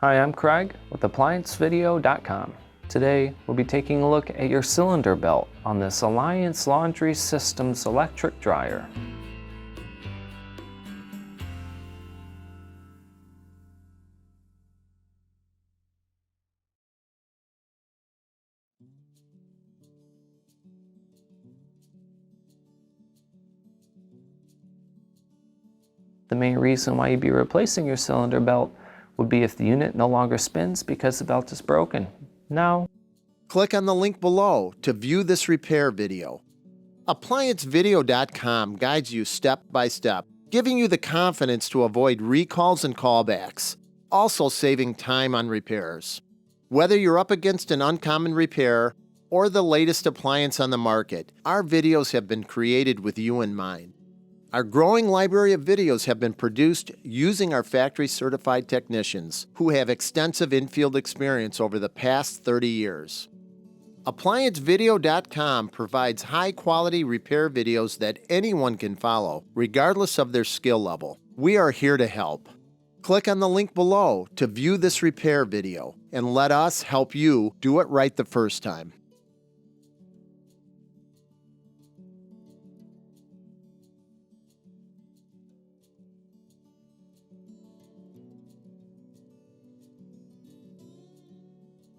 Hi, I'm Craig with ApplianceVideo.com. Today, we'll be taking a look at your cylinder belt on this Appliance Laundry Systems electric dryer. The main reason why you'd be replacing your cylinder belt would be if the unit no longer spins because the belt is broken. Now, Click on the link below to view this repair video. ApplianceVideo.com guides you step by step, giving you the confidence to avoid recalls and callbacks, also saving time on repairs. Whether you're up against an uncommon repair or the latest appliance on the market, our videos have been created with you in mind. Our growing library of videos have been produced using our factory-certified technicians who have extensive infield experience over the past 30 years. ApplianceVideo.com provides high-quality repair videos that anyone can follow, regardless of their skill level. We are here to help. Click on the link below to view this repair video and let us help you do it right the first time.